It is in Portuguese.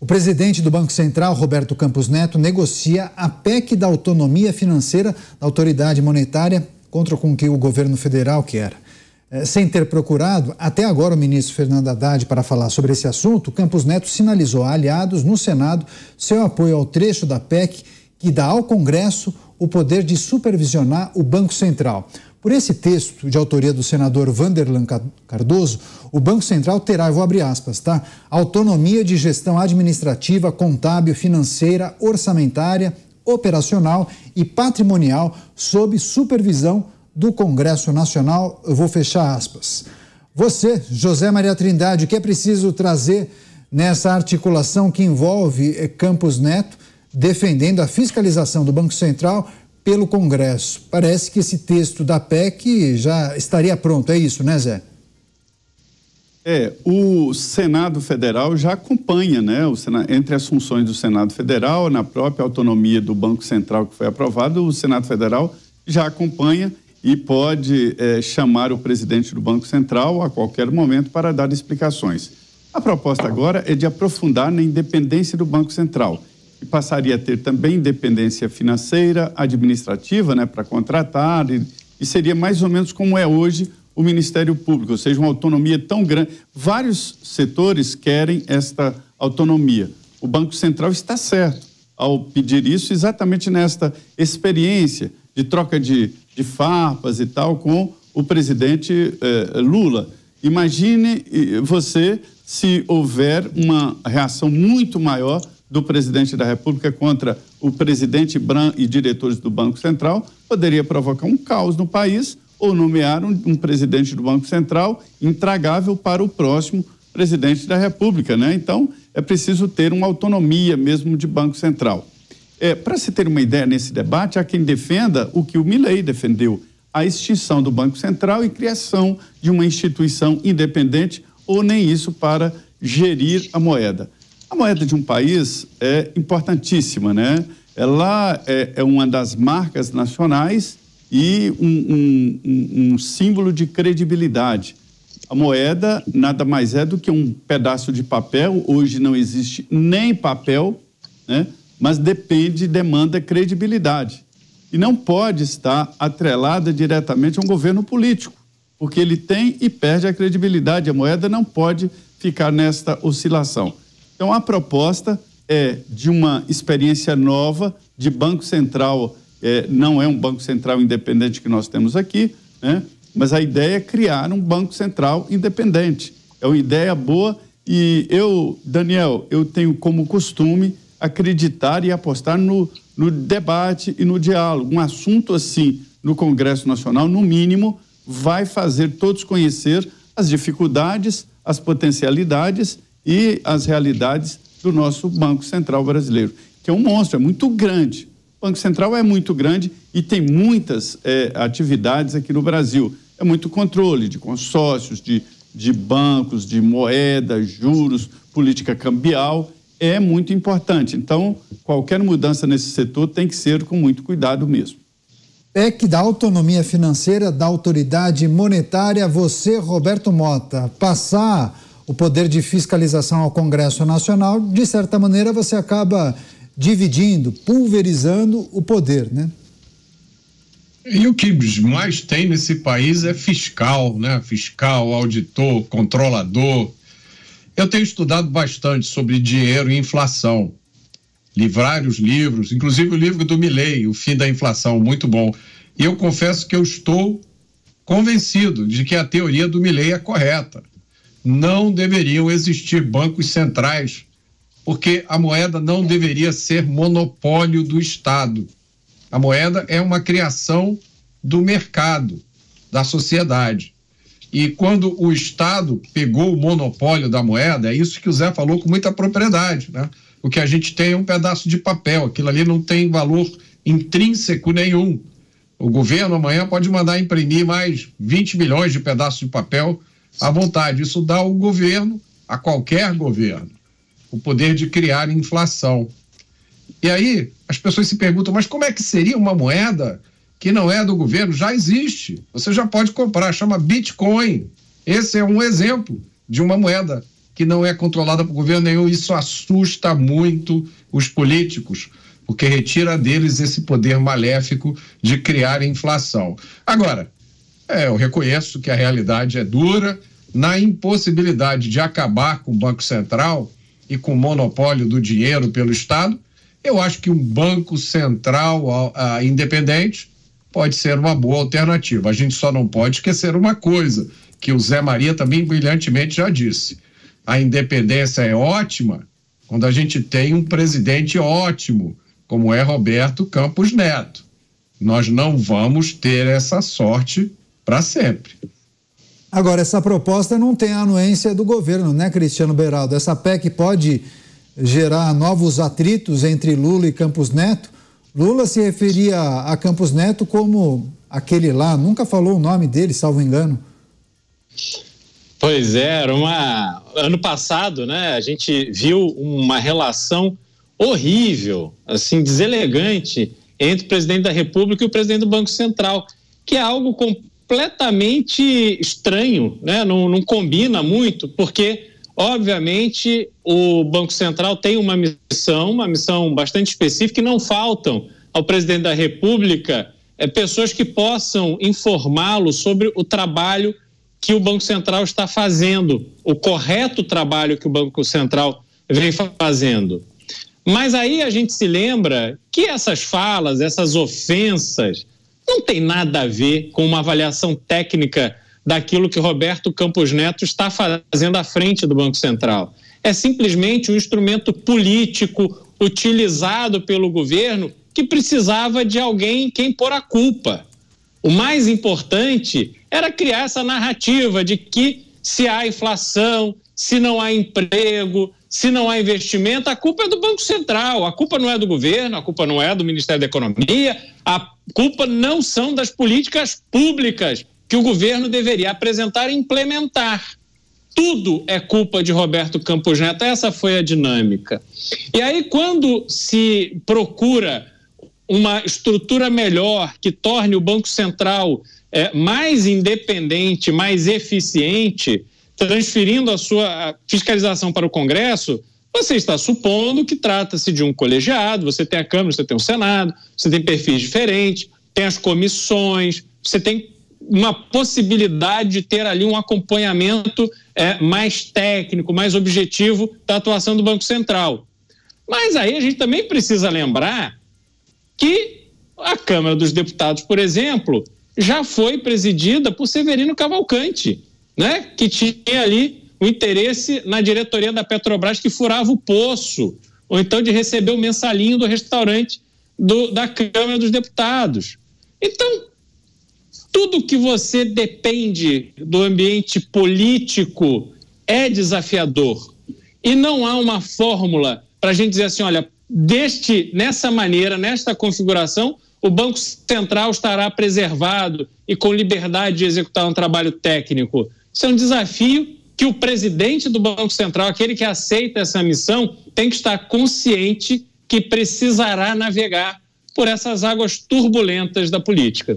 O presidente do Banco Central, Roberto Campos Neto, negocia a PEC da autonomia financeira da autoridade monetária contra o que o governo federal quer. Sem ter procurado, até agora, o ministro Fernando Haddad para falar sobre esse assunto, Campos Neto sinalizou a aliados no Senado seu apoio ao trecho da PEC que dá ao Congresso o poder de supervisionar o Banco Central. Por esse texto, de autoria do senador Vanderlan Cardoso, o Banco Central terá, eu vou abrir aspas, tá? Autonomia de gestão administrativa, contábil, financeira, orçamentária, operacional e patrimonial sob supervisão do Congresso Nacional. Eu vou fechar aspas. Você, José Maria Trindade, o que é preciso trazer nessa articulação que envolve Campos Neto defendendo a fiscalização do Banco Central pelo Congresso? Parece que esse texto da PEC já estaria pronto, é isso, né, Zé? O Senado Federal já acompanha, né? Entre as funções do Senado Federal, na própria autonomia do Banco Central que foi aprovado, o Senado Federal já acompanha e pode chamar o presidente do Banco Central a qualquer momento para dar explicações. A proposta agora é de aprofundar na independência do Banco Central e passaria a ter também independência financeira, administrativa, né, para contratar e seria mais ou menos como é hoje o Ministério Público, ou seja, uma autonomia tão grande. Vários setores querem esta autonomia. O Banco Central está certo ao pedir isso exatamente nesta experiência de troca de farpas e tal com o presidente Lula. Imagine você se houver uma reação muito maior do presidente da República contra o presidente e diretores do Banco Central, poderia provocar um caos no país ou nomear um presidente do Banco Central intragável para o próximo presidente da República, né? Então, é preciso ter uma autonomia mesmo de Banco Central. Para se ter uma ideia nesse debate, há quem defenda o que o Milei defendeu, a extinção do Banco Central e criação de uma instituição independente, ou nem isso, para gerir a moeda. A moeda de um país é importantíssima, né? Ela é uma das marcas nacionais e um símbolo de credibilidade. A moeda nada mais é do que um pedaço de papel. Hoje não existe nem papel, né? Mas demanda credibilidade. E não pode estar atrelada diretamente a um governo político, porque ele tem e perde a credibilidade. A moeda não pode ficar nesta oscilação. Então, a proposta é de uma experiência nova de Banco Central. Não é um Banco Central independente que nós temos aqui, né? Mas a ideia é criar um Banco Central independente. É uma ideia boa e Daniel, eu tenho como costume acreditar e apostar no debate e no diálogo. Um assunto assim no Congresso Nacional, no mínimo, vai fazer todos conhecer as dificuldades, as potencialidades e as realidades do nosso Banco Central brasileiro, que é um monstro, é muito grande. O Banco Central é muito grande e tem muitas atividades aqui no Brasil. É muito controle de consórcios, de bancos, de moeda, juros, política cambial, é muito importante. Então, qualquer mudança nesse setor tem que ser com muito cuidado mesmo. PEC da autonomia financeira da autoridade monetária. Você, Roberto Mota, passar o poder de fiscalização ao Congresso Nacional, de certa maneira você acaba dividindo, pulverizando o poder, né? E o que mais tem nesse país é fiscal, né? Fiscal, auditor, controlador. Eu tenho estudado bastante sobre dinheiro e inflação. Li vários livros, inclusive o livro do Milei, O Fim da Inflação, muito bom. E eu confesso que eu estou convencido de que a teoria do Milei é correta. Não deveriam existir bancos centrais, porque a moeda não deveria ser monopólio do Estado. A moeda é uma criação do mercado, da sociedade. E quando o Estado pegou o monopólio da moeda, é isso que o Zé falou com muita propriedade, né? O que a gente tem é um pedaço de papel, aquilo ali não tem valor intrínseco nenhum. O governo amanhã pode mandar imprimir mais 20 milhões de pedaços de papel à vontade. Isso dá ao governo, a qualquer governo, o poder de criar inflação. E aí as pessoas se perguntam, mas como é que seria uma moeda que não é do governo? Já existe, você já pode comprar, chama Bitcoin. Esse é um exemplo de uma moeda que não é controlada por governo nenhum. Isso assusta muito os políticos, porque retira deles esse poder maléfico de criar inflação. Agora, eu reconheço que a realidade é dura. Na impossibilidade de acabar com o Banco Central e com o monopólio do dinheiro pelo Estado, eu acho que um Banco Central independente pode ser uma boa alternativa. A gente só não pode esquecer uma coisa, que o Zé Maria também brilhantemente já disse: a independência é ótima quando a gente tem um presidente ótimo, como é Roberto Campos Neto. Nós não vamos ter essa sorte para sempre. Agora, essa proposta não tem a anuência do governo, né, Cristiano Beraldo? Essa PEC pode gerar novos atritos entre Lula e Campos Neto. Lula se referia a Campos Neto como aquele lá, nunca falou o nome dele, salvo engano. Pois é, ano passado, né, a gente viu uma relação horrível, assim, deselegante, entre o presidente da República e o presidente do Banco Central, que é algo completamente estranho, né? Não combina muito, porque, obviamente, o Banco Central tem uma missão bastante específica, e não faltam ao presidente da República pessoas que possam informá-lo sobre o trabalho que o Banco Central está fazendo, o correto trabalho que o Banco Central vem fazendo. Mas aí a gente se lembra que essas falas, essas ofensas, não tem nada a ver com uma avaliação técnica daquilo que Roberto Campos Neto está fazendo à frente do Banco Central. É simplesmente um instrumento político utilizado pelo governo que precisava de alguém quem pôr a culpa. O mais importante era criar essa narrativa de que se há inflação, se não há emprego, se não há investimento, a culpa é do Banco Central, a culpa não é do governo, a culpa não é do Ministério da Economia, a culpa não são das políticas públicas que o governo deveria apresentar e implementar. Tudo é culpa de Roberto Campos Neto, essa foi a dinâmica. E aí, quando se procura uma estrutura melhor que torne o Banco Central mais independente, mais eficiente, transferindo a sua fiscalização para o Congresso, você está supondo que trata-se de um colegiado, você tem a Câmara, você tem o Senado, você tem perfis diferentes, tem as comissões, você tem uma possibilidade de ter ali um acompanhamento mais técnico, mais objetivo da atuação do Banco Central. Mas aí a gente também precisa lembrar que a Câmara dos Deputados, por exemplo, já foi presidida por Severino Cavalcante, né? Que tinha ali o interesse na diretoria da Petrobras, que furava o poço, ou então de receber o mensalinho do restaurante da Câmara dos Deputados. Então, tudo que você depende do ambiente político é desafiador. E não há uma fórmula para a gente dizer assim, olha, nessa maneira, nesta configuração, o Banco Central estará preservado e com liberdade de executar um trabalho técnico. Isso é um desafio que o presidente do Banco Central, aquele que aceita essa missão, tem que estar consciente que precisará navegar por essas águas turbulentas da política.